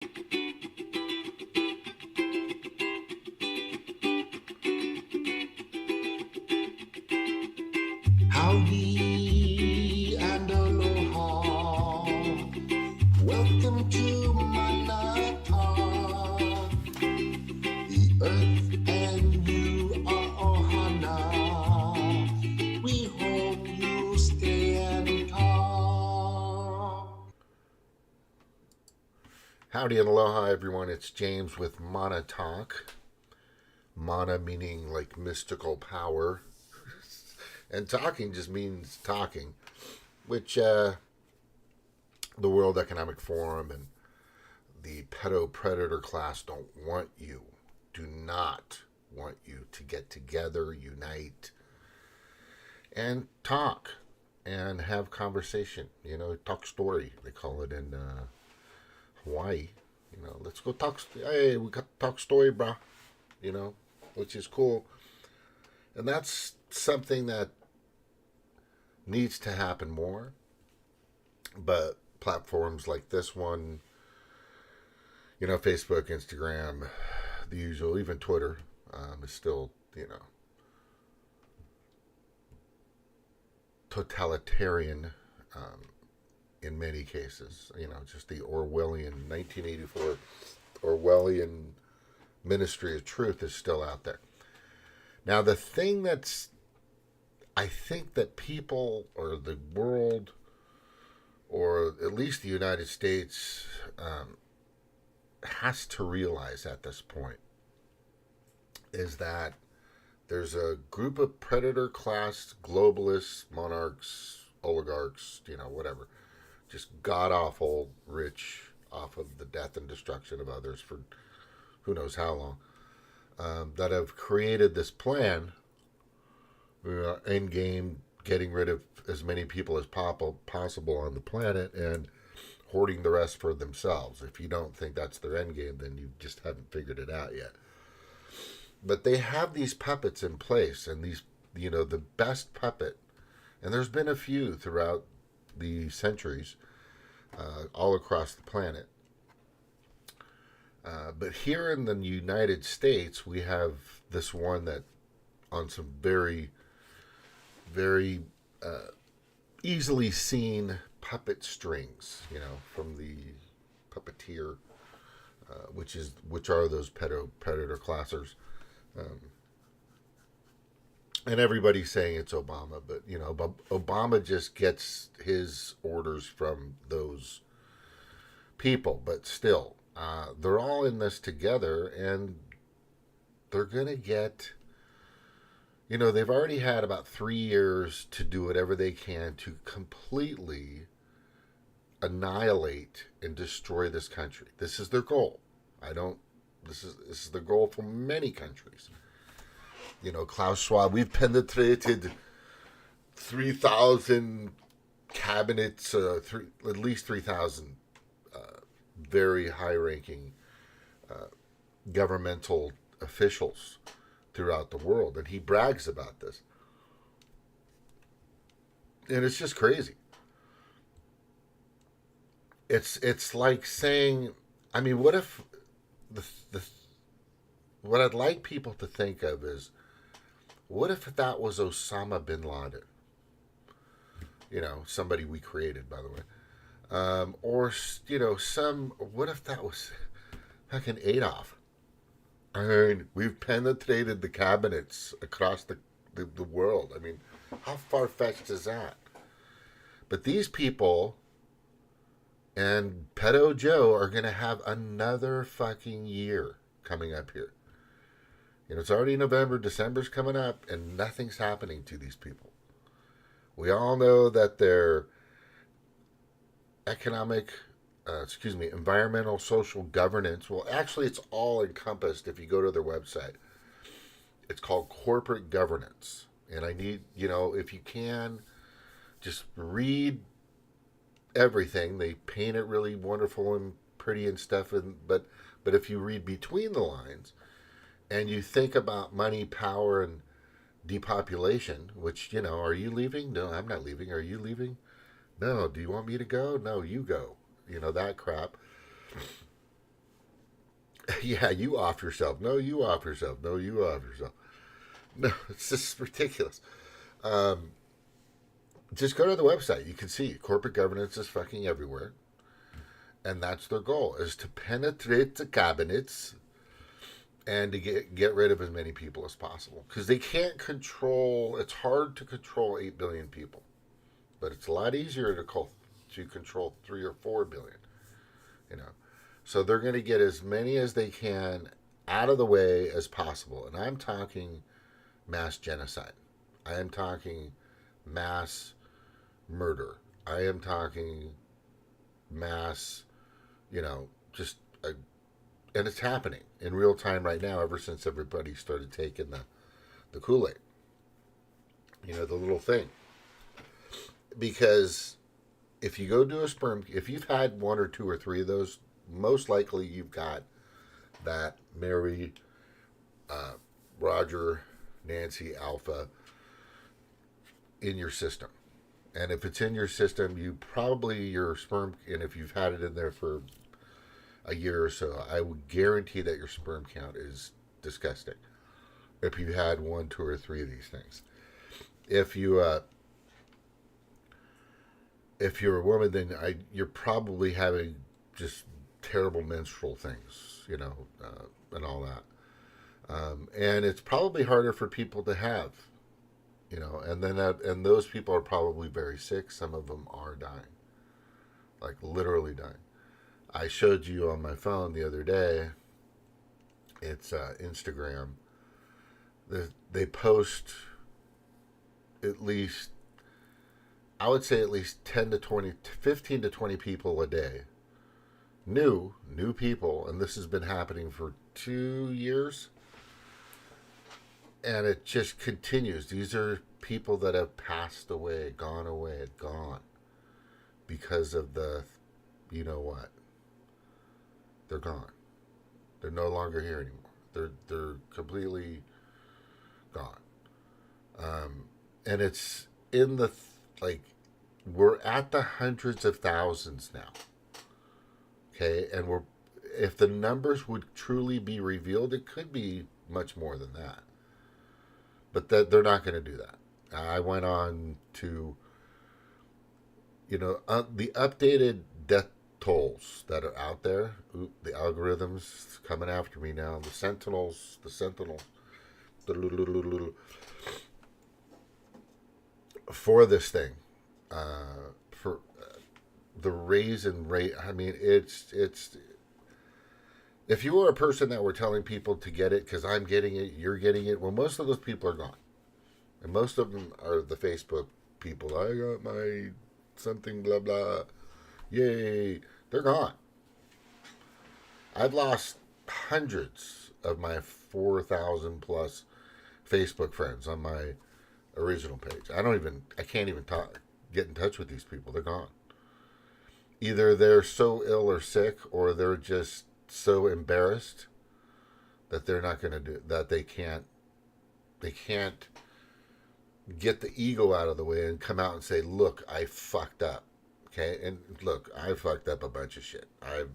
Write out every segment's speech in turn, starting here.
Howdy and aloha. Welcome to Manata. The earth and you are ohana. We hope you stay and talk. Howdy and aloha, everyone. It's James with Mana Talk. Mana meaning like mystical power. And talking just means talking, which the World Economic Forum and the Pedo Predator Class don't want you, do not want you to get together, unite, and talk and have conversation. You know, talk story, they call it in Hawaii. You know, let's go talk. Hey, we got talk story, brah. You know, which is cool. And that's something that needs to happen more. But platforms like this one, you know, Facebook, Instagram, the usual, even Twitter is still, you know, totalitarian in many cases. You know, just the Orwellian 1984 Orwellian Ministry of Truth is still out there. Now, the thing that's, I think that people or the world, or at least the United States, has to realize at this point is that there's a group of predator class globalists, monarchs, oligarchs, you know, whatever, just god awful rich off of the death and destruction of others for who knows how long, that have created this plan, end game, getting rid of as many people as possible on the planet and hoarding the rest for themselves. If you don't think that's their end game, then you just haven't figured it out yet. But they have these puppets in place, and these, you know, the best puppet, and there's been a few throughout the centuries, all across the planet. But here in the United States, we have this one that, on some very, very easily seen puppet strings, you know, from the puppeteer, which are those predator classers, and everybody's saying it's Obama, but you know, Obama just gets his orders from those people, but still. They're all in this together, and they're going to get, you know, they've already had about 3 years to do whatever they can to completely annihilate and destroy this country. This is their goal. This is the goal for many countries. You know, Klaus Schwab, we've penetrated 3,000 cabinets, at least 3,000 very high-ranking governmental officials throughout the world, and he brags about this, and it's just crazy. It's like saying, I mean, what if what I'd like people to think of is, what if that was Osama bin Laden? You know, somebody we created, by the way. Or, you know, what if that was fucking Adolf? I mean, we've penetrated the cabinets across the world. I mean, how far-fetched is that? But these people and Pedo-Joe are going to have another fucking year coming up here. You know, it's already November, December's coming up, and nothing's happening to these people. We all know that they're environmental, social governance. Well, actually, it's all encompassed if you go to their website. It's called corporate governance. And I need, you know, if you can, just read everything. They paint it really wonderful and pretty and stuff. But if you read between the lines and you think about money, power, and depopulation, which, you know, are you leaving? No, I'm not leaving. Are you leaving? No. Do you want me to go? No, you go. You know, that crap. Yeah, you off yourself. No, you off yourself. No, you off yourself. No, it's just ridiculous. Um, just go to the website. You can see corporate governance is fucking everywhere. And that's their goal, is to penetrate the cabinets and to get rid of as many people as possible. Because they can't control, it's hard to control 8 billion people. But it's a lot easier to control 3 or 4 billion, you know. So they're going to get as many as they can out of the way as possible. And I'm talking mass genocide. I am talking mass murder. I am talking mass, just and it's happening in real time right now ever since everybody started taking the Kool-Aid. The little thing. Because if you go do if you've had one or two or three of those, most likely you've got that Mary, Roger, Nancy, Alpha in your system. And if it's in your system, your sperm, and if you've had it in there for a year or so, I would guarantee that your sperm count is disgusting. If you had one, two, or three of these things. If you're a woman, then you're probably having just terrible menstrual things, and all that. And it's probably harder for people to have, and those people are probably very sick. Some of them are dying, like literally dying. I showed you on my phone the other day. It's Instagram. They post at least, I would say at least 10 to 20, 15 to 20 people a day. New people, and this has been happening for 2 years. And it just continues. These are people that have passed away, gone. Because of the, you know what? They're gone. They're no longer here anymore. They're completely gone. And it's in the, we're at the hundreds of thousands now. Okay, and if the numbers would truly be revealed, it could be much more than that. But they're not going to do that. I went on to, the updated death tolls that are out there. The algorithms coming after me now. The sentinels. For this thing, for the raise and rate. I mean, it's. If you were a person that were telling people to get it because I'm getting it, you're getting it, well, most of those people are gone. And most of them are the Facebook people. I got my something, blah, blah. Yay. They're gone. I've lost hundreds of my 4,000 plus Facebook friends on my original page. I can't even get in touch with these people. They're gone. Either they're so ill or sick, or they're just so embarrassed that they're not going to do that. They can't get the ego out of the way and come out and say, look, I fucked up. Okay. And look, I fucked up a bunch of shit. I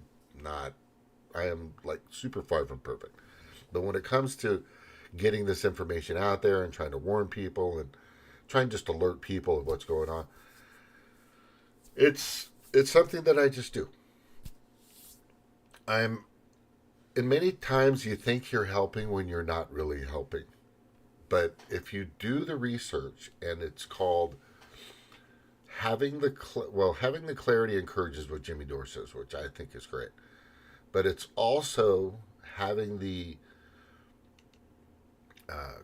am like super far from perfect. But when it comes to getting this information out there and trying to warn people and trying just to alert people of what's going on, it's something that I just do. And many times you think you're helping when you're not really helping. But if you do the research, and it's called having the clarity encourages what Jimmy Dore says, which I think is great. But it's also having the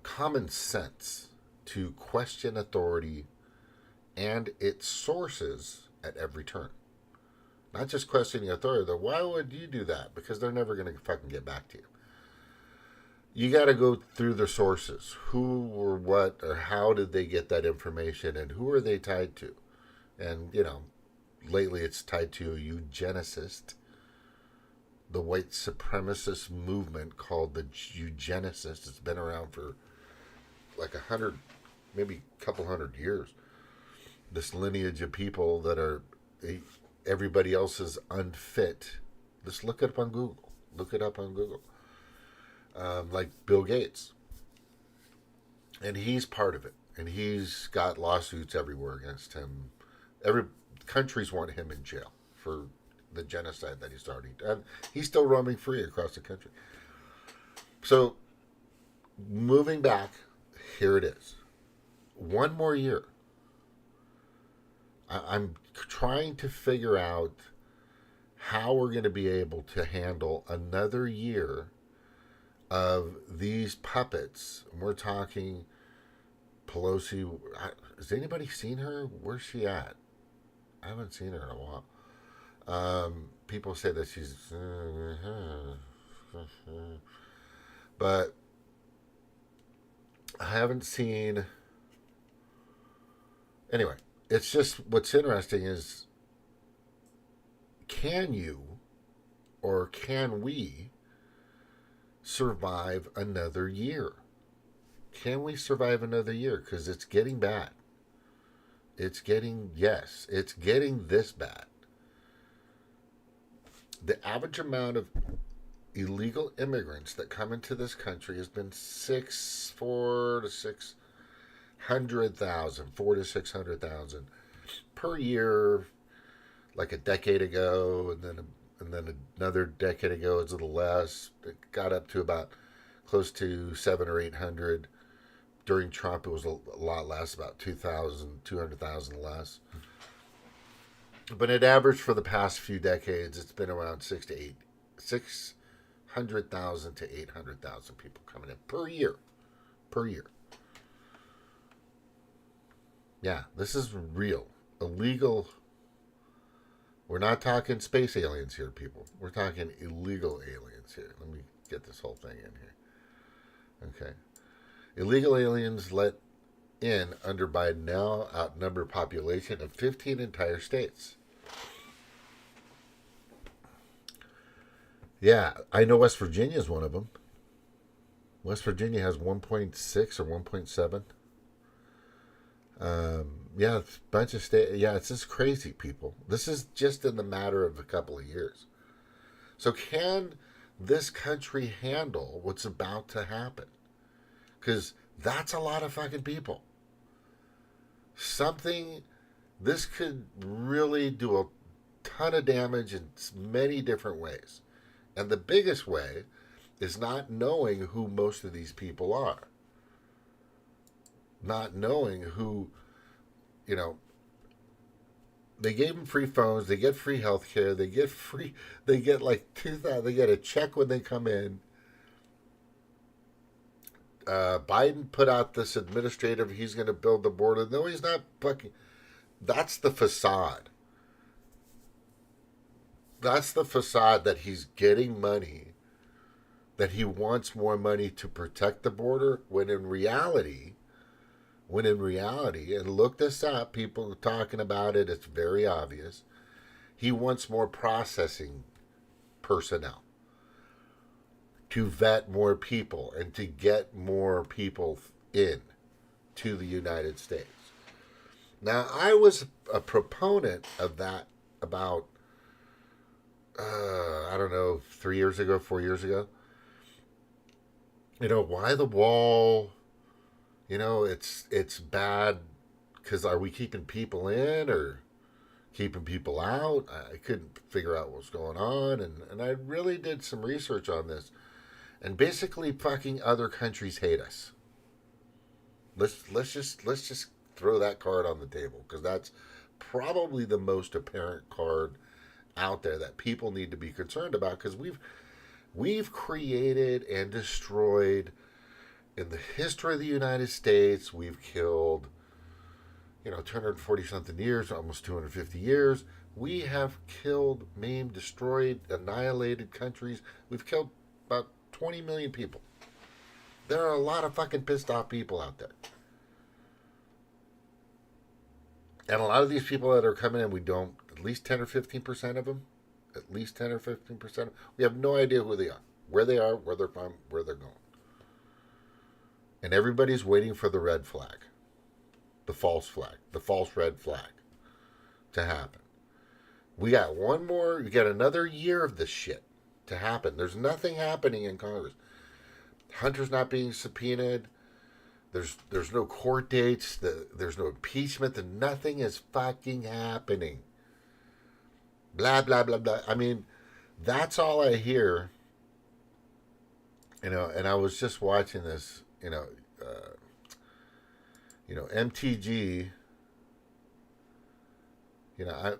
common sense to question authority and its sources at every turn. Not just questioning authority, though. Why would you do that? Because they're never going to fucking get back to you. You got to go through the sources. Who or what or how did they get that information, and who are they tied to? And, lately it's tied to a eugenicist, the white supremacist movement called the eugenicists. It's been around for like 100, maybe a couple hundred years. This lineage of people that are... everybody else is unfit. Just look it up on Google. Look it up on Google. Like Bill Gates. And he's part of it. And he's got lawsuits everywhere against him. Every countries want him in jail for the genocide that he started. And he's still roaming free across the country. So, moving back, here it is. One more year. I'm trying to figure out how we're going to be able to handle another year of these puppets. We're talking Pelosi. Has anybody seen her? Where's she at? I haven't seen her in a while. People say that she's... but I haven't seen... Anyway, it's just what's interesting is, can you or can we survive another year? Can we survive another year? Because it's getting bad. It's getting this bad. The average amount of illegal immigrants that come into this country has been 4 to 600,000 per year, like a decade ago, and then another decade ago it's a little less. It got up to about close to 700 or 800. During Trump, it was a lot less, about 200,000 less. But it averaged for the past few decades, it's been around 600,000 to 800,000 people coming in per year. Yeah, this is real. Illegal. We're not talking space aliens here, people. We're talking illegal aliens here. Let me get this whole thing in here. Okay. Illegal aliens let in under Biden now outnumber population of 15 entire states. Yeah, I know West Virginia is one of them. West Virginia has 1.6 or 1.7. Yeah, a bunch of states. Yeah, it's just crazy, people. This is just in the matter of a couple of years. So can this country handle what's about to happen? Because that's a lot of fucking people. This could really do a ton of damage in many different ways. And the biggest way is not knowing who most of these people are. Not knowing who, they gave them free phones, they get free health care, they get like $2,000, they get a check when they come in. Biden put out this administrative, he's going to build the border. No, he's not fucking. That's the facade. That's the facade that he's getting money, that he wants more money to protect the border, when in reality, and look this up, people are talking about it, it's very obvious, he wants more processing personnel to vet more people and to get more people in to the United States. Now, I was a proponent of that about, 4 years ago. Why the wall? It's bad because are we keeping people in or keeping people out? I couldn't figure out what was going on, and I really did some research on this. And basically, fucking other countries hate us. Let's just throw that card on the table, because that's probably the most apparent card out there that people need to be concerned about, because we've created and destroyed, in the history of the United States, we've killed 240 something years, almost 250 years. We have killed, maimed, destroyed, annihilated countries. We've killed about 20 million people. There are a lot of fucking pissed off people out there. And a lot of these people that are coming in, we don't, at least 10 or 15% of them, we have no idea who they are, where they're from, where they're going. And everybody's waiting for the red flag, the false red flag to happen. We got another year of this shit to happen. There's nothing happening in Congress. Hunter's not being subpoenaed. There's no court dates. There's no impeachment. Nothing is fucking happening. Blah blah blah blah. I mean, that's all I hear. And I was just watching this. MTG.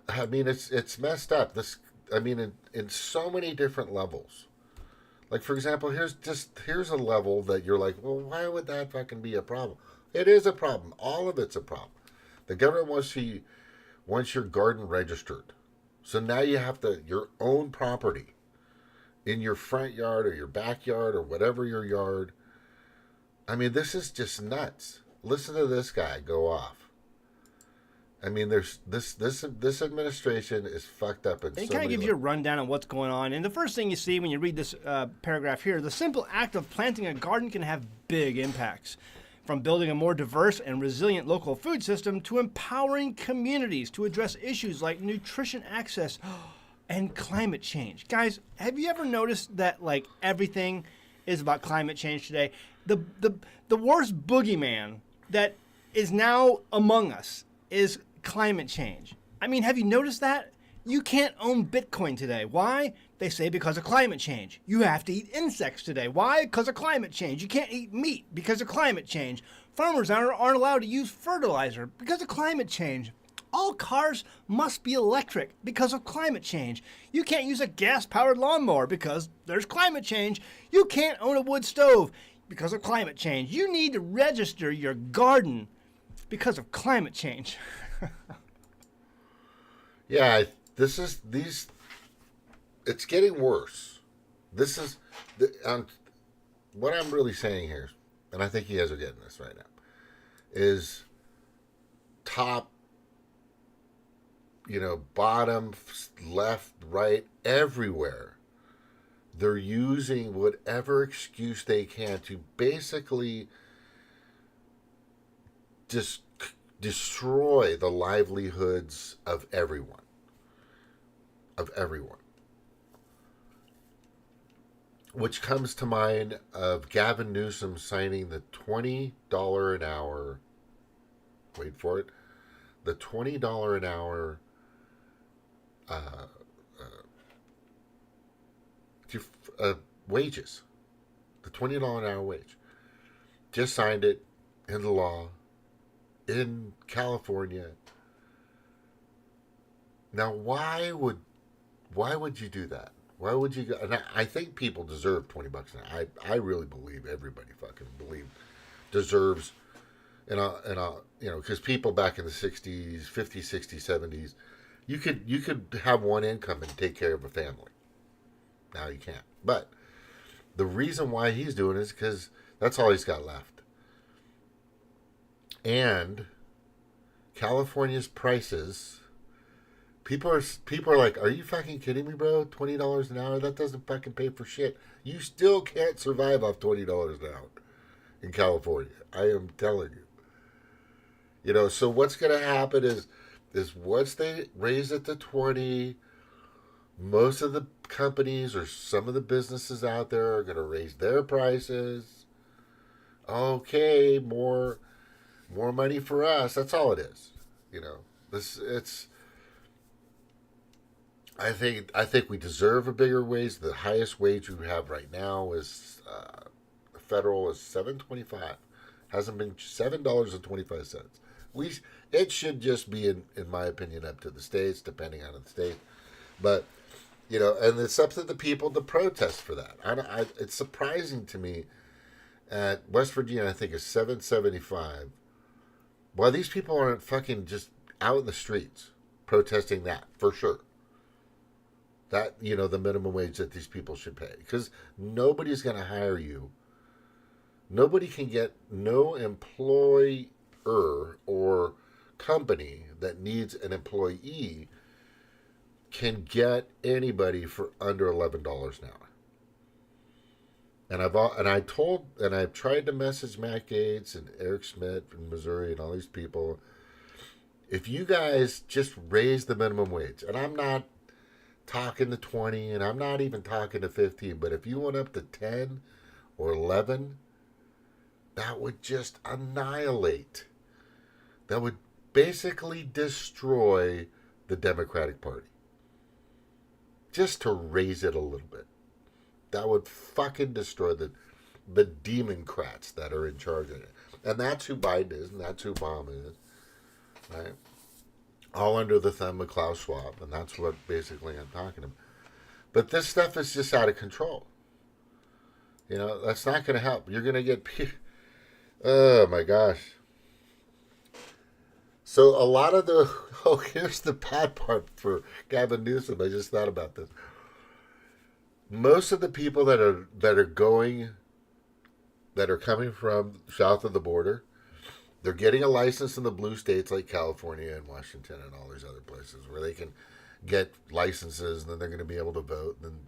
I mean, it's messed up. In so many different levels. Like, for example, here's a level that you're like, well, why would that fucking be a problem? It is a problem. All of it's a problem. The government wants your garden registered. So now you have your own property in your front yard or your backyard or whatever your yard. I mean, this is just nuts. Listen to this guy go off. I mean, there's this administration is fucked up. It kind of gives you a rundown on what's going on. And the first thing you see when you read this paragraph here, the simple act of planting a garden can have big impacts. From building a more diverse and resilient local food system to empowering communities to address issues like nutrition access and climate change. Guys, have you ever noticed that like everything is about climate change today? The worst boogeyman that is now among us is climate change. I mean, have you noticed that? You can't own Bitcoin today. Why? They say because of climate change. You have to eat insects today. Why? Because of climate change. You can't eat meat because of climate change. Farmers aren't allowed to use fertilizer because of climate change. All cars must be electric because of climate change. You can't use a gas-powered lawnmower because there's climate change. You can't own a wood stove because of climate change. You need to register your garden because of climate change. Yeah, it's getting worse. This is what I'm really saying here, and I think you guys are getting this right now, is top, bottom, left, right, everywhere. They're using whatever excuse they can to basically just destroy the livelihoods of everyone. Which comes to mind of Gavin Newsom signing the $20 an hour, wait for it, the $20 an hour wages. The $20 an hour wage. Just signed it into law in California. Now, why would you do that? Why would you go? And I think people deserve $20 an hour. I really believe everybody fucking deserves, because people back in the 60s, 50s, 60s, 70s, you could have one income and take care of a family. Now you can't. But the reason why he's doing it is because that's all he's got left. And California's prices, people are like, are you fucking kidding me, bro? $20 an hour? That doesn't fucking pay for shit. You still can't survive off $20 an hour in California. I am telling you. So what's going to happen is once they raise it to 20, most of the companies or some of the businesses out there are going to raise their prices. Okay, more money for us. That's all it is. I think we deserve a bigger wage. The highest wage we have right now is federal is $7.25. Hasn't been $7.25. It should just be in my opinion up to the states, depending on the state. But and it's up to the people to protest for that. It's surprising to me. At West Virginia, I think is $7.75. Well, these people aren't fucking just out in the streets protesting that, for sure. That, the minimum wage that these people should pay. Because nobody's going to hire you. Nobody can get, no employer or company that needs an employee can get anybody for under $11 an hour. And I've tried to message Matt Gaetz and Eric Schmidt from Missouri and all these people. If you guys just raise the minimum wage, and I'm not talking to 20, and I'm not even talking to 15, but if you went up to 10 or 11, that would just annihilate. That would basically destroy the Democratic Party. Just to raise it a little bit. That would fucking destroy the Democrats that are in charge of it. And that's who Biden is, and that's who Obama is. Right? All under the thumb of Klaus Schwab, and that's what basically I'm talking about. But this stuff is just out of control. You know, that's not going to help. You're going to get... Oh, my gosh. So a lot of the... Oh, here's the bad part for Gavin Newsom. I just thought about this. Most of the people that are coming from south of the border, they're getting a license in the blue states like California and Washington and all these other places where they can get licenses, and then they're going to be able to vote. And then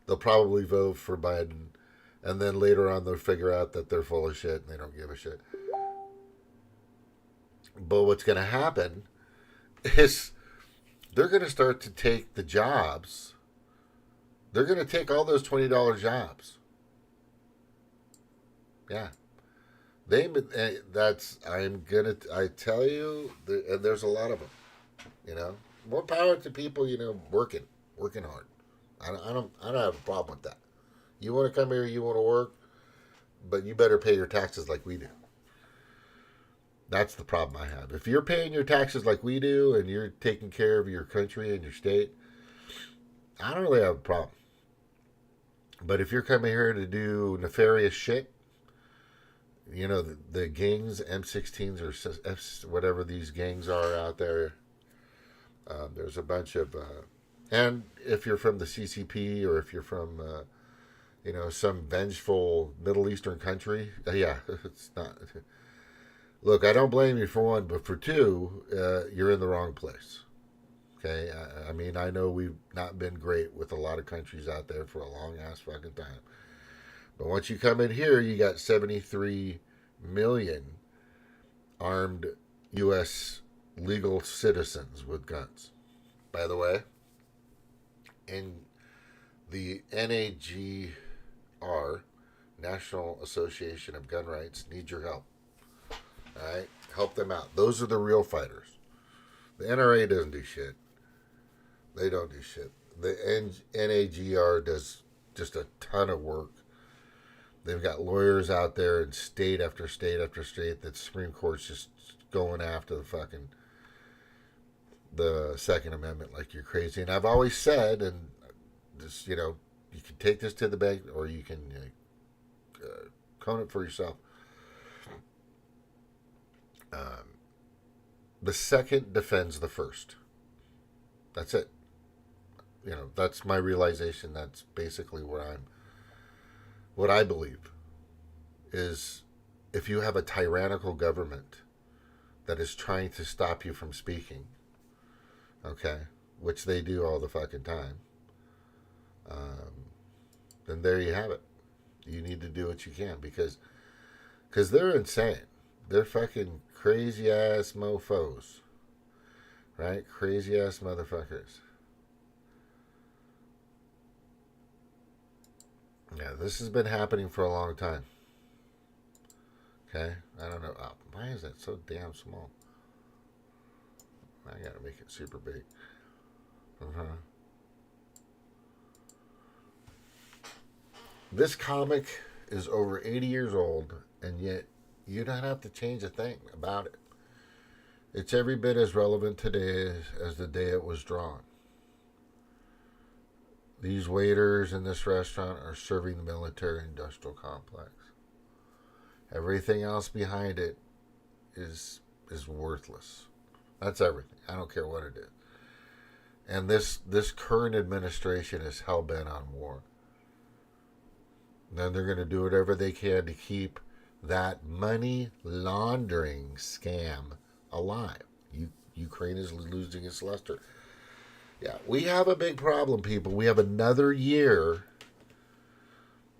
they'll probably vote for Biden, and then later on they'll figure out that they're full of shit and they don't give a shit. But what's going to happen is they're going to start to take the jobs. They're going to take all those $20 jobs. Yeah. I tell you, and there's a lot of them, you know. More power to people, you know, working hard. I don't have a problem with that. You want to come here, you want to work, but you better pay your taxes like we do. That's the problem I have. If you're paying your taxes like we do, and you're taking care of your country and your state, I don't really have a problem. But if you're coming here to do nefarious shit, you know, the gangs, M16s or whatever these gangs are out there, there's a bunch of... and if you're from the CCP, or if you're from, you know, some vengeful Middle Eastern country, yeah, it's not... Look, I don't blame you for one, but for two, you're in the wrong place. Okay? I mean, I know we've not been great with a lot of countries out there for a long-ass fucking time. But once you come in here, you got 73 million armed U.S. legal citizens with guns. By the way, in the NAGR, National Association of Gun Rights, needs your help. All right? Help them out. Those are the real fighters. The NRA doesn't do shit. They don't do shit. The NAGR does just a ton of work. They've got lawyers out there in state after state after state that the Supreme Court's just going after the Second Amendment like you're crazy. And I've always said, and this, you know, you can take this to the bank, or you can cone it for yourself. The second defends the first. That's it. You know, that's my realization. That's basically what I believe is, if you have a tyrannical government that is trying to stop you from speaking, okay, which they do all the fucking time, then there you have it. You need to do what you can, because they're insane. They're fucking crazy ass mofos, right? Crazy ass motherfuckers. Yeah, this has been happening for a long time. Okay? I don't know. Oh, why is that so damn small? I gotta make it super big. This comic is over 80 years old, and yet you don't have to change a thing about it. It's every bit as relevant today as the day it was drawn. These waiters in this restaurant are serving the military-industrial complex. Everything else behind it is worthless. That's everything. I don't care what it is. And this current administration is hell-bent on war. Then they're going to do whatever they can to keep that money laundering scam alive. Ukraine is losing its luster. Yeah, we have a big problem, people. We have another year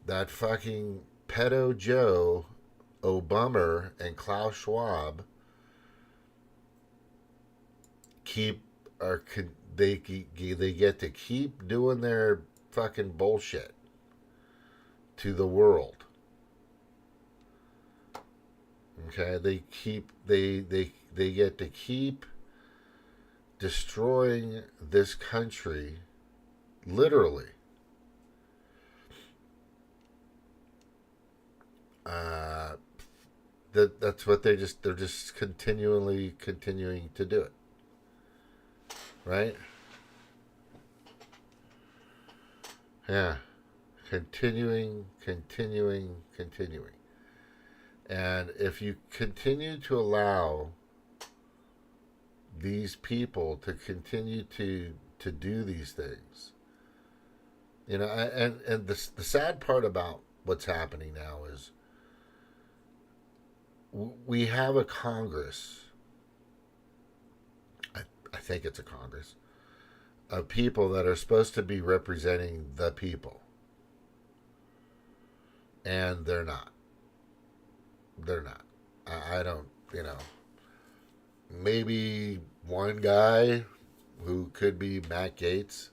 that fucking Pedo-Joe, Obumer, and Klaus Schwab they get to keep doing their fucking bullshit to the world. Okay, they get to keep destroying this country, literally. That's what they're just continuing to do it, right? Yeah, continuing. And if you continue to allow these people to continue to do these things, you know, and the sad part about what's happening now is we have a Congress, I think it's a Congress, of people that are supposed to be representing the people. And they're not. They're not. I don't, you know, maybe one guy who could be Matt Gaetz,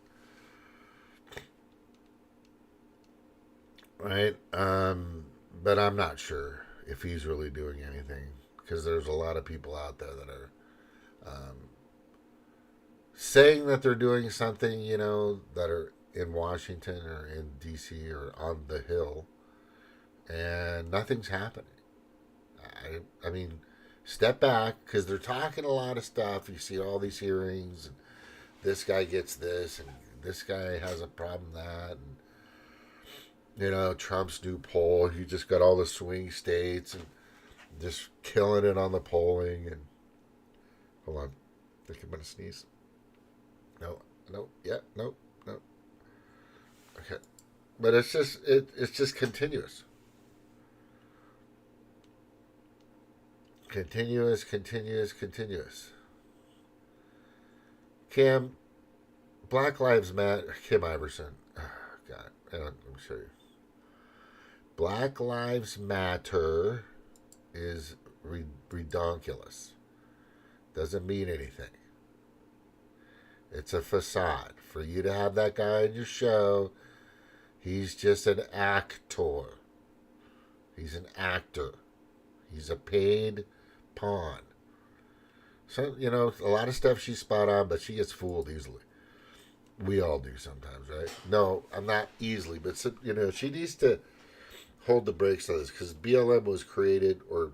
right? But I'm not sure if he's really doing anything, because there's a lot of people out there that are saying that they're doing something, you know, that are in Washington or in D.C. or on the Hill, and nothing's happening. I mean, step back, because they're talking a lot of stuff. You see all these hearings, and this guy gets this, and this guy has a problem that, and, you know, Trump's new poll, he just got all the swing states and just killing it on the polling. And hold on, I think I'm gonna sneeze. No, okay, but it's just continuous. Continuous. Black Lives Matter. Kim Iverson. Oh, God. Hang on, let me show you. Black Lives Matter is redonkulous. Doesn't mean anything. It's a facade. For you to have that guy in your show, he's just an actor. He's an actor. He's a paid pawn. So, you know, a lot of stuff she's spot on, but she gets fooled easily. We all do sometimes, right? No, I'm not easily, but, you know, she needs to hold the brakes on this, because BLM was created, or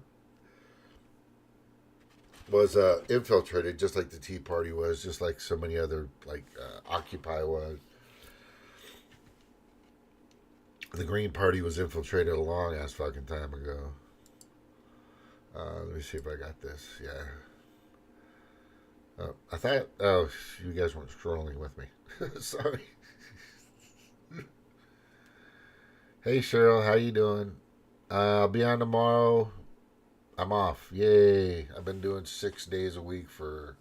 was infiltrated, just like the Tea Party was, just like so many other, like Occupy was. The Green Party was infiltrated a long ass fucking time ago. Let me see if I got this. Yeah. I thought, you guys weren't scrolling with me. Sorry. Hey Cheryl, how you doing? I'll be on tomorrow. I'm off. Yay. I've been doing 6 days a week for,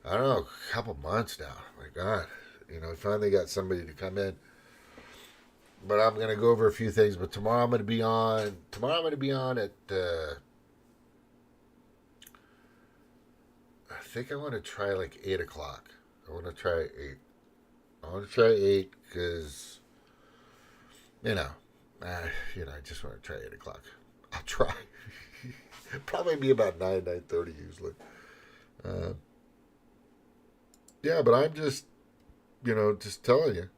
I don't know, a couple months now. My God. You know, I finally got somebody to come in. But I'm going to go over a few things. But tomorrow I'm going to be on. At, I think I want to try like 8 o'clock. I want to try 8 because, you know, I just want to try 8 o'clock. I'll try. Probably be about 9:30 usually. Yeah, but I'm just, just telling you.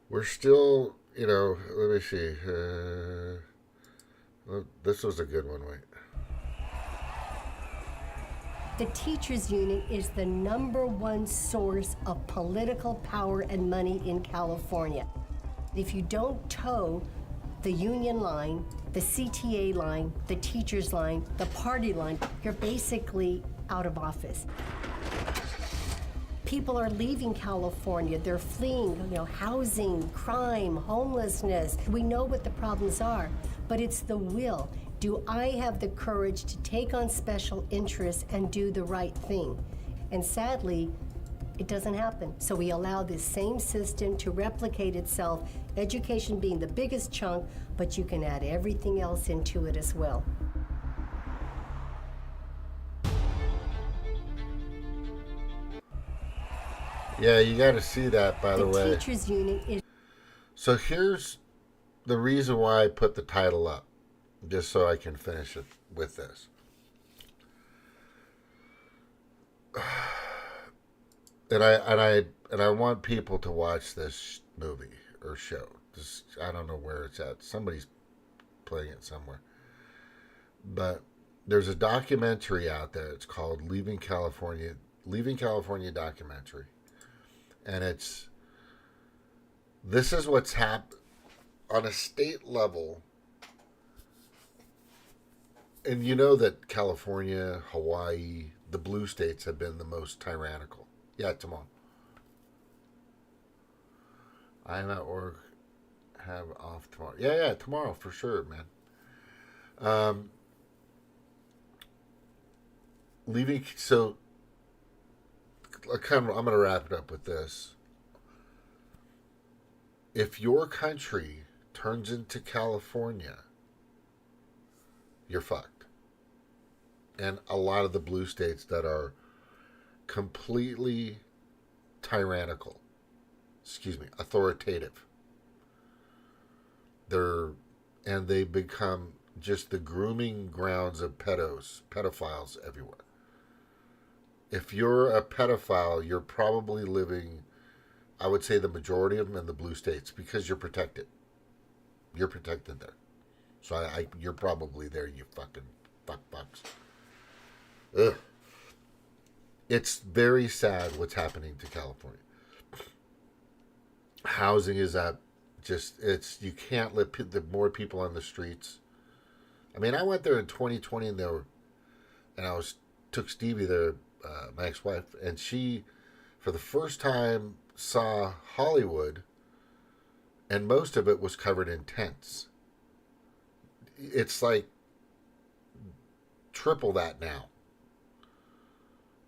We're still, let me see. Well, this was a good one, wait. The teachers' union is the #1 source of political power and money in California. If you don't toe the union line, the CTA line, the teachers' line, the party line, you're basically out of office. People are leaving California. They're fleeing, housing, crime, homelessness. We know what the problems are, but it's the will. Do I have the courage to take on special interests and do the right thing? And sadly, it doesn't happen. So we allow this same system to replicate itself, education being the biggest chunk, but you can add everything else into it as well. Yeah, you got to see that, by the The way. teachers union is So here's the reason why I put the title up, just so I can finish it with this. And I want people to watch this movie or show. Just, I don't know where it's at. Somebody's playing it somewhere. But there's a documentary out there. It's called Leaving California. Leaving California documentary. And this is what's happened on a state level. And you know that California, Hawaii, the blue states have been the most tyrannical. Yeah, tomorrow. I'm at work. Have off tomorrow. Yeah, tomorrow for sure, man. Leaving. So, I'm going to wrap it up with this. If your country turns into California, you're fucked. And a lot of the blue states that are completely tyrannical, authoritative. They become just the grooming grounds of pedophiles everywhere. If you're a pedophile, you're probably living, I would say the majority of them in the blue states because you're protected. You're protected there. So you're probably there, you fucking fucks. Ugh. It's very sad what's happening to California. Housing is up. You can't let the more people on the streets. I mean, I went there in 2020 and took Stevie there, my ex-wife, and she, for the first time, saw Hollywood, and most of it was covered in tents. It's like triple that now.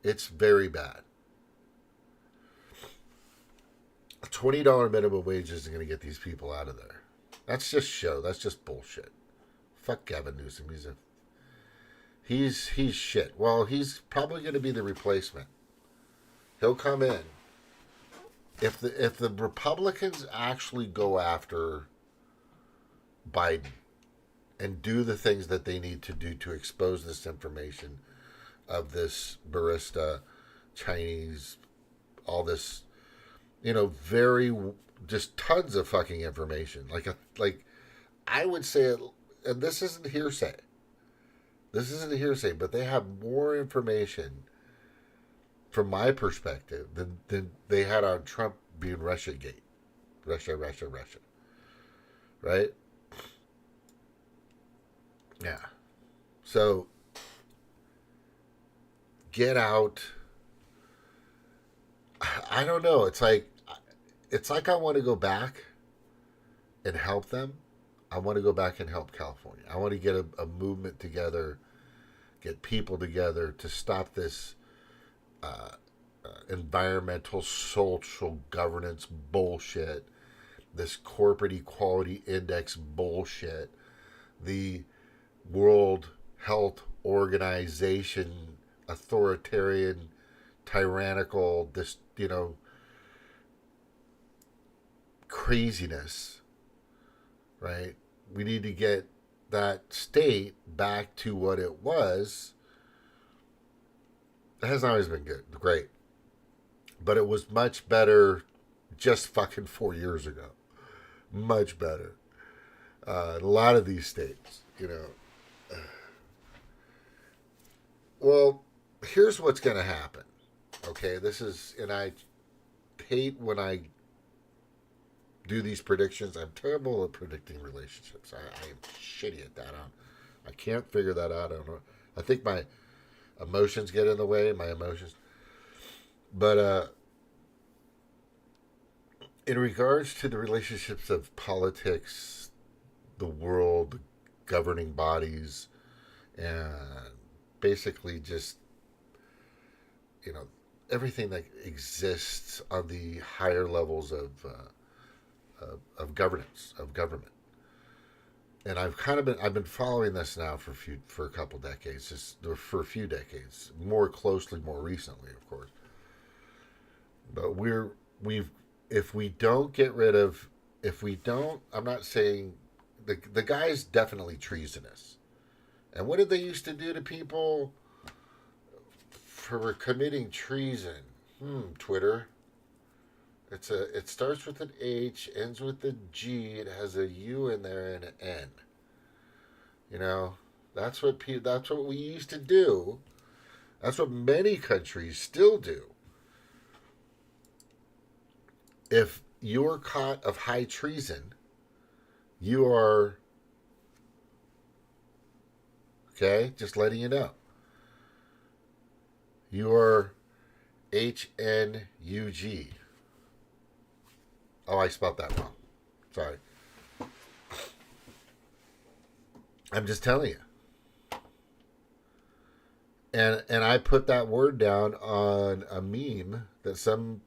It's very bad. A $20 minimum wage isn't going to get these people out of there. That's just show. That's just bullshit. Fuck Gavin Newsom. He's shit. Well, he's probably going to be the replacement. He'll come in. If the Republicans actually go after Biden and do the things that they need to do to expose this information of this barista, Chinese, all this, very, just tons of fucking information. Like I would say, and this isn't hearsay. But they have more information from my perspective than they had on Trump being Russiagate. Russia. Right? Yeah. So, get out. I don't know. It's like I want to go back and help them. I want to go back and help California. I want to get a movement together, get people together to stop this environmental, social governance bullshit, this corporate equality index bullshit, the World Health Organization authoritarian, tyrannical, craziness, right? We need to get that state back to what it was. It hasn't always been great. But it was much better just fucking 4 years ago. Much better. A lot of these states, Well, here's what's going to happen. Okay, and I hate when I do these predictions. I'm terrible at predicting relationships. I am shitty at that. I can't figure that out. I don't know. I think my emotions get in the way. But in regards to the relationships of politics, the world, the governing bodies, and basically just, everything that exists on the higher levels of governance, of government. And I've been following this now for a couple decades, for a few decades, more closely, more recently, of course. But we've if we don't get rid of if we don't, I'm not saying the guy's definitely treasonous. And what did they used to do to people for committing treason? Twitter. It starts with an H, ends with a G, it has a U in there and an N. You know, that's what we used to do. That's what many countries still do. If you're caught of high treason, you are, okay, just letting you know. You are HNUG. Oh, I spelled that wrong. Sorry. I'm just telling you. And I put that word down on a meme that some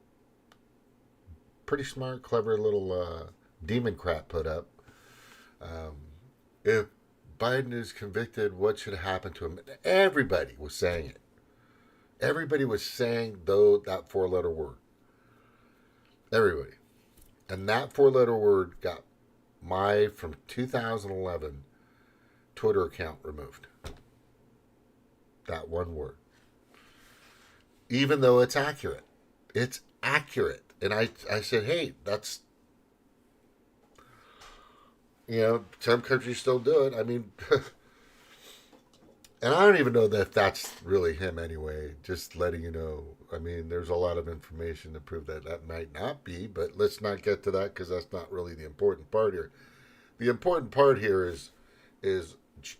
pretty smart, clever little demon crap put up. If Biden is convicted, what should happen to him? Everybody was saying it. Everybody was saying that four-letter word. Everybody. And that four-letter word got my, from 2011, Twitter account removed. That one word. Even though it's accurate. It's accurate. And I said, hey, that's, you know, some countries still do it. I mean, and I don't even know if that's really him anyway, just letting you know. I mean, there's a lot of information to prove that might not be, but let's not get to that because that's not really the important part here. The important part here is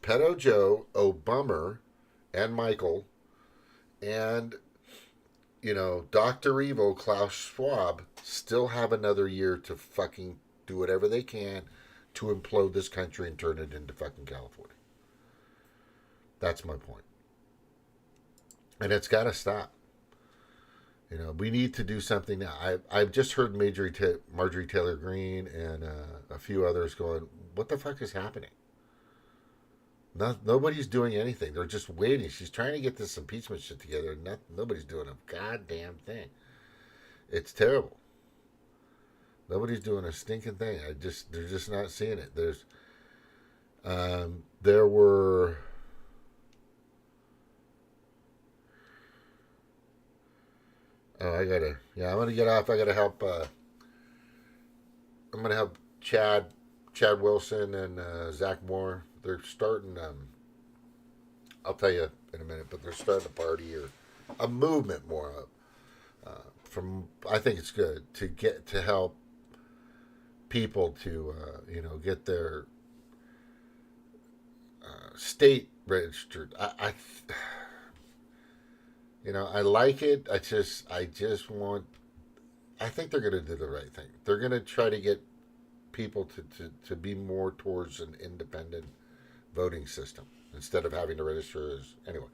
Pedo-Joe, Obumer, and Michael, and, you know, Dr. Evil, Klaus Schwab, still have another year to fucking do whatever they can to implode this country and turn it into fucking California. That's my point. And it's got to stop. You know, we need to do something now. I've just heard Marjorie Taylor Greene and a few others going, what the fuck is happening? Nobody's doing anything. They're just waiting. She's trying to get this impeachment shit together, and nobody's doing a goddamn thing. It's terrible. Nobody's doing a stinking thing. They're just not seeing it. There were. Oh, I'm gonna get off. I gotta help. I'm gonna help Chad Wilson and Zach Moore. They're starting. I'll tell you in a minute, but they're starting a party or a movement more of. I think it's good to help people to get their state registered. I like it. I just want. I think they're going to do the right thing. They're going to try to get people to be more towards an independent voting system instead of having to register as, anyway,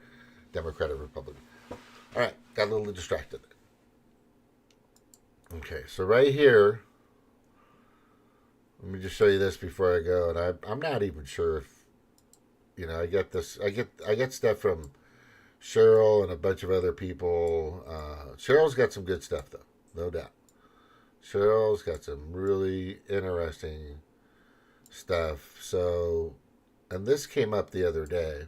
Democrat or Republican. All right, got a little distracted. Okay, so right here, let me just show you this before I go. And I'm not even sure if, I get this. I get stuff from Cheryl and a bunch of other people. Cheryl's got some good stuff, though, no doubt. Cheryl's got some really interesting stuff. So, and this came up the other day.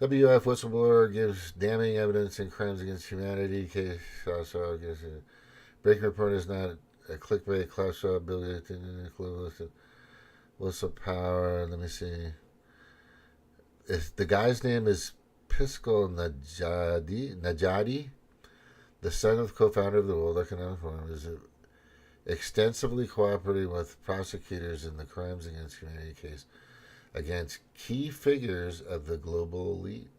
WF whistleblower gives damning evidence in crimes against humanity. Case also gives a breaking report is not a clickbait. Klaus Schwab built whistle Let me see. The guy's name is Piscal Najadi, the son of co-founder of the World Economic Forum, is extensively cooperating with prosecutors in the crimes against humanity case against key figures of the global elite,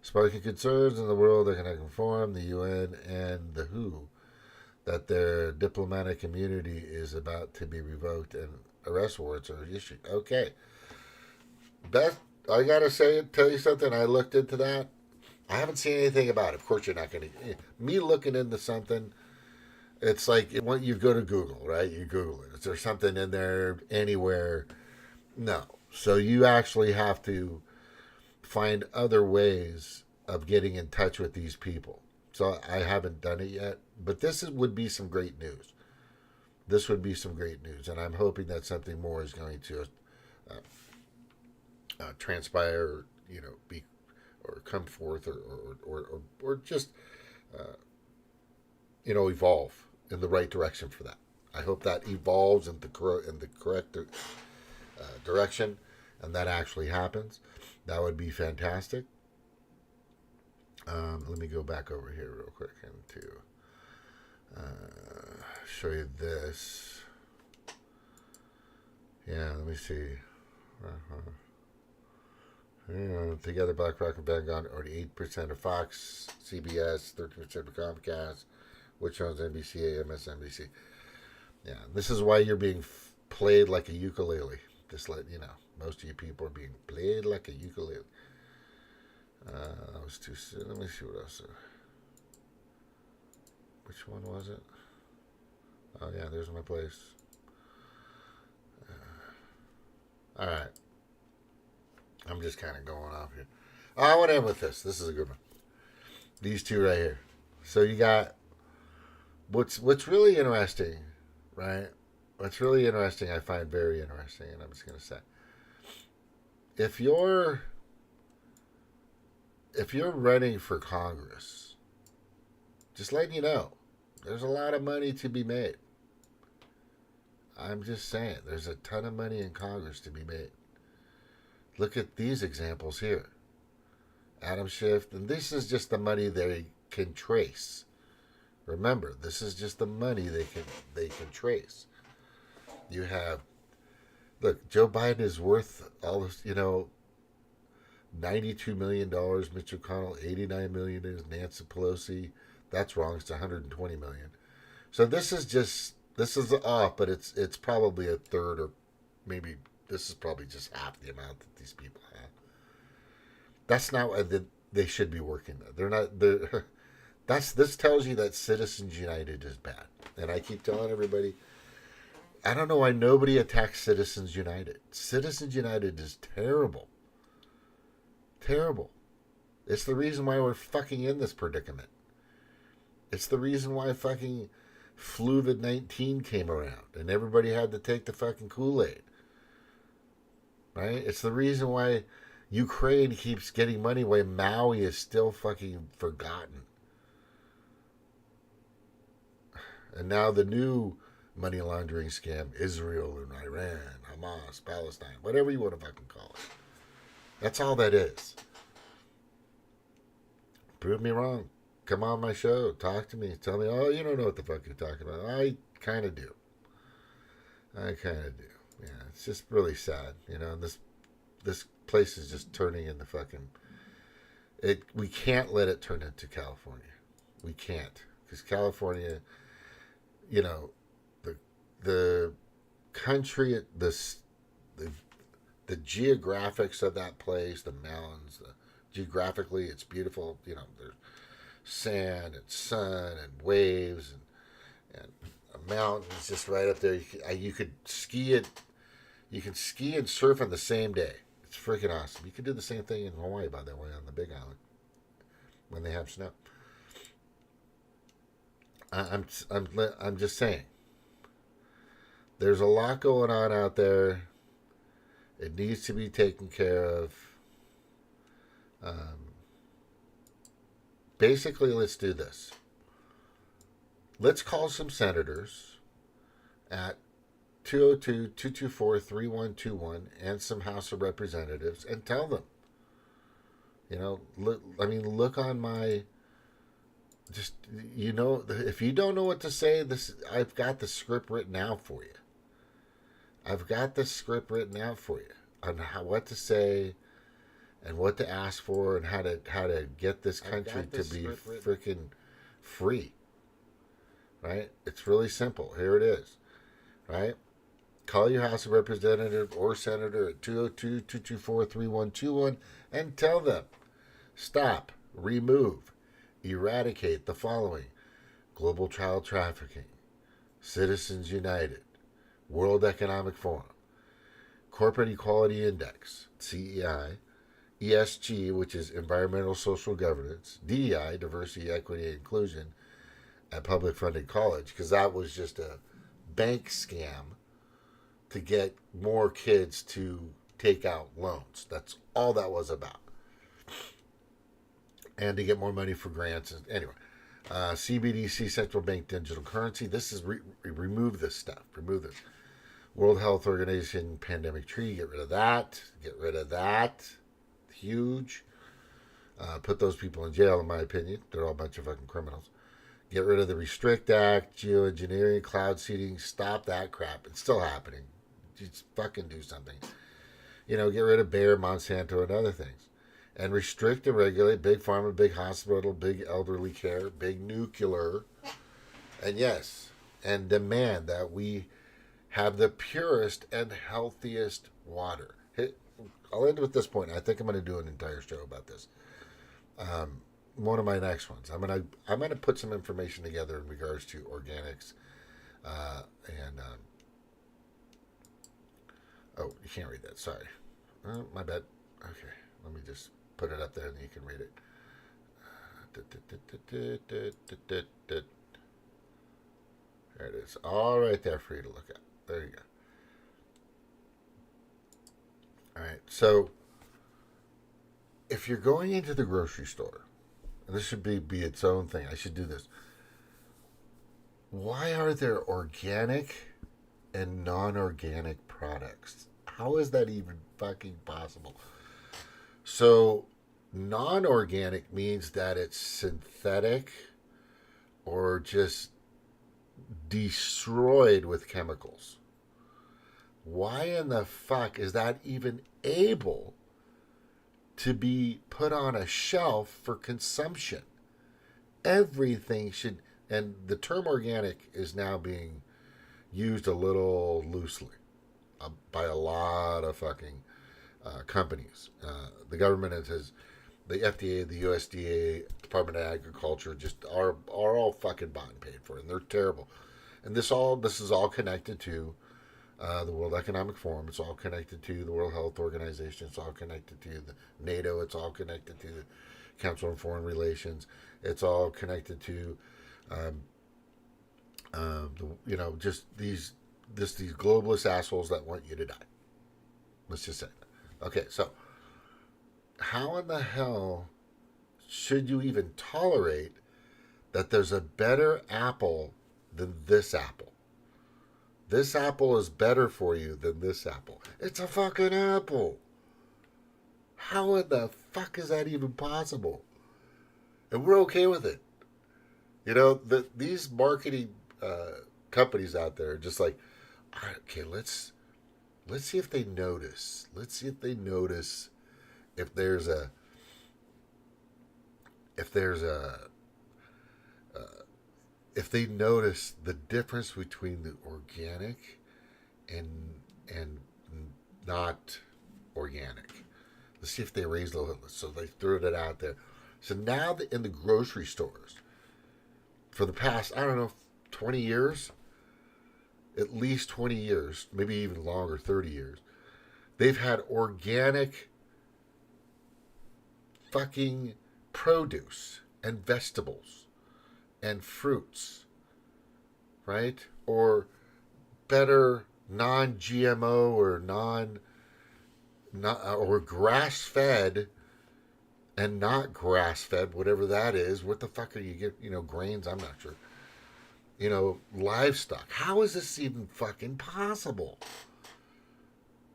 sparking concerns in the World Economic Forum, the UN, and the WHO that their diplomatic immunity is about to be revoked and arrest warrants are issued. Okay. I gotta tell you something. I looked into that. I haven't seen anything about it. Of course, you're not going to. Me looking into something, it's like when you go to Google, right? You Google it. Is there something in there anywhere? No. So you actually have to find other ways of getting in touch with these people. So I haven't done it yet. But would be some great news. This would be some great news. And I'm hoping that something more is going to transpire, be or come forth or just, evolve in the right direction for that. I hope that evolves in the correct direction, and that actually happens. That would be fantastic. Let me go back over here real quick and to show you this. Yeah, let me see. Together, BlackRock and Vanguard own 8% of Fox, CBS, 13% of Comcast, which owns NBC, MSNBC. Yeah, this is why you're being played like a ukulele. Just let you know, most of you people are being played like a ukulele. That was too soon. Let me see what else. Which one was it? Oh yeah, there's my place. All right. I'm just kind of going off here. I want to end with this. This is a good one. These two right here. So you got what's really interesting, right? What's really interesting, I find very interesting, and I'm just going to say, if you're running for Congress, just letting you know, there's a lot of money to be made. I'm just saying, there's a ton of money in Congress to be made. Look at these examples here. Adam Schiff, and this is just the money they can trace. Remember, this is just the money they can trace. You have, look, Joe Biden is worth all this, $92 million. Mitch McConnell, $89 million. Is Nancy Pelosi. That's wrong. It's $120 million. So this is off, but it's probably a third, or maybe this is probably just half the amount that these people have. That's not what they should be working. They're not. This tells you that Citizens United is bad, and I keep telling everybody. I don't know why nobody attacks Citizens United. Citizens United is terrible. Terrible. It's the reason why we're fucking in this predicament. It's the reason why fucking Fluvid-19 came around and everybody had to take the fucking Kool-Aid. Right? It's the reason why Ukraine keeps getting money, why Maui is still fucking forgotten. And now the new money laundering scam, Israel and Iran, Hamas, Palestine, whatever you want to fucking call it. That's all that is. Prove me wrong. Come on my show. Talk to me. Tell me, oh, you don't know what the fuck you're talking about. I kind of do. Yeah, it's just really sad. This place is just turning into fucking... We can't let it turn into California. We can't. Because California... the country, the geographics of that place, the mountains, geographically it's beautiful. There's sand and sun and waves and a mountain is just right up there. You could ski it. You can ski and surf on the same day. It's freaking awesome. You can do the same thing in Hawaii, by the way, on the Big Island when they have snow. I'm just saying. There's a lot going on out there. It needs to be taken care of. Basically, let's do this. Let's call some senators at 202-224-3121 and some House of Representatives and tell them. Look on my... Just, if you don't know what to say, I've got the script written out for you. On what to say and what to ask for and how to get this country to be freaking free. Right? It's really simple. Here it is. Right? Call your House of Representative or Senator at 202-224-3121 and tell them, stop, remove, eradicate the following: global child trafficking, Citizens United, World Economic Forum, Corporate Equality Index, CEI, ESG, which is environmental social governance, DEI, diversity, equity, and inclusion at public funded college, because that was just a bank scam to get more kids to take out loans. That's all that was about. And to get more money for grants. Anyway, CBDC, central bank digital currency. This is remove this stuff. Remove this. World Health Organization pandemic treaty. Get rid of that. Get rid of that. Huge. Put those people in jail, in my opinion. They're all a bunch of fucking criminals. Get rid of the Restrict Act, geoengineering, cloud seeding. Stop that crap. It's still happening. Just fucking do something. Get rid of Bayer, Monsanto, and other things. And restrict and regulate big pharma, big hospital, big elderly care, big nuclear. And yes, and demand that we have the purest and healthiest water. I'll end with this point. I think I'm going to do an entire show about this. One of my next ones. I'm gonna put some information together in regards to organics, and oh, you can't read that. Sorry, my bad. Okay, let me just put it up there and you can read it. There it is, all right there for you to look at. There you go. All right, so if you're going into the grocery store, and this should be its own thing. I should do this. Why are there organic and non-organic products? How is that even fucking possible? So, non-organic means that it's synthetic or just destroyed with chemicals. Why in the fuck is that even able to be put on a shelf for consumption? Everything should, and the term organic is now being used a little loosely by a lot of fucking companies. The government has, the FDA, the USDA, Department of Agriculture, just are all fucking bought and paid for, and they're terrible. And this is all connected to the World Economic Forum. It's all connected to the World Health Organization. It's all connected to the NATO. It's all connected to the Council on Foreign Relations. It's all connected to, just these globalist assholes that want you to die. Let's just say that. Okay, so how in the hell should you even tolerate that there's a better apple than this apple? This apple is better for you than this apple. It's a fucking apple. How in the fuck is that even possible? And we're okay with it. These marketing companies out there are just like, all right, okay, let's see if they notice. Let's see if they notice if there's a if they notice the difference between the organic and not organic. Let's see if they raise the limit. So they threw it out there. So now in the grocery stores, for the past, 20 years, at least 20 years, maybe even longer, 30 years, they've had organic fucking produce and vegetables and fruits, right? Or better non-GMO or or grass-fed and not grass-fed, whatever that is. What the fuck are you get? Grains? I'm not sure. Livestock. How is this even fucking possible?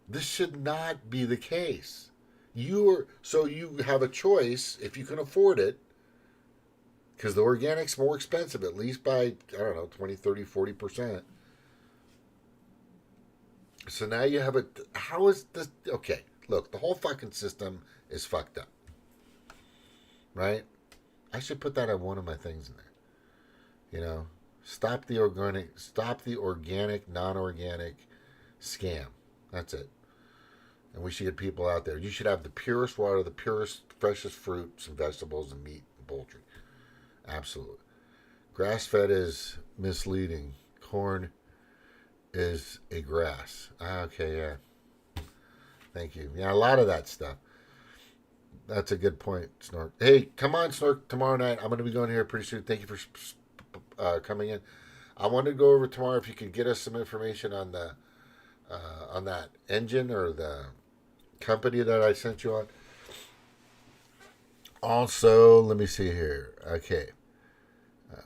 This should not be the case. You have a choice if you can afford it, because the organic's more expensive, at least by, 20, 30, 40%. So now you have how is this? Okay, look, the whole fucking system is fucked up. Right? I should put that on one of my things in there. Stop the organic, non-organic scam. That's it. And we should get people out there. You should have the purest water, the purest, freshest fruits and vegetables and meat and poultry. Absolutely. Grass-fed is misleading. Corn is a grass. Okay, yeah. Thank you. Yeah, a lot of that stuff. That's a good point, Snork. Hey, come on, Snork, tomorrow night. I'm going to be going here pretty soon. Thank you for coming in. I wanted to go over tomorrow if you could get us some information on the on that engine or the company that I sent you on. Also, let me see here. Okay.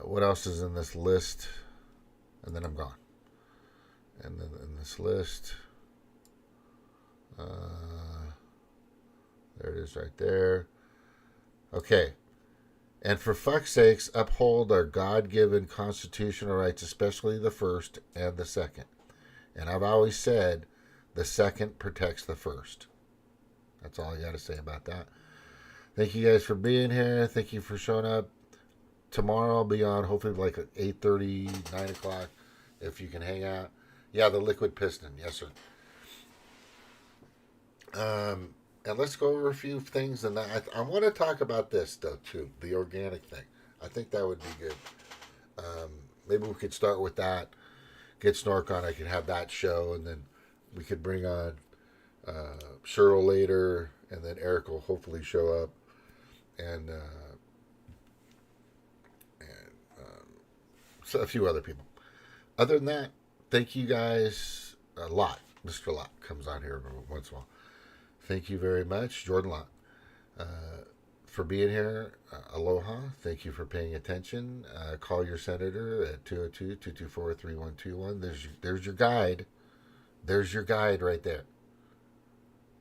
What else is in this list? And then I'm gone. And then in this list, there it is right there. Okay. And for fuck's sakes, uphold our God-given constitutional rights, especially the first and the second. And I've always said the second protects the first. That's all I got to say about that. Thank you guys for being here. Thank you for showing up. Tomorrow I'll be on, hopefully like at 8:30, 9 o'clock, if you can hang out. Yeah, the liquid piston. Yes, sir. And let's go over a few things. And I want to talk about this, though, too. The organic thing. I think that would be good. Maybe we could start with that. Get Snork on. I could have that show. And then we could bring on Cheryl later. And then Eric will hopefully show up. And so a few other people. Other than that, thank you guys a lot. Mr. Lott comes on here once in a while. Thank you very much, Jordan Lott, for being here. Aloha. Thank you for paying attention. Call your senator at 202-224-3121. There's your guide. There's your guide right there.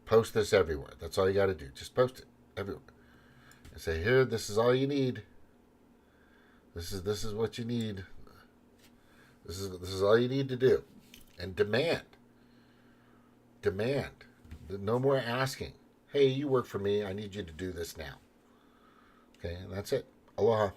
Post this everywhere. That's all you got to do. Just post it everywhere. And say, here, this is all you need. This is what you need. This is all you need to do. And demand. No more asking. Hey, you work for me. I need you to do this now. Okay, and that's it. Aloha.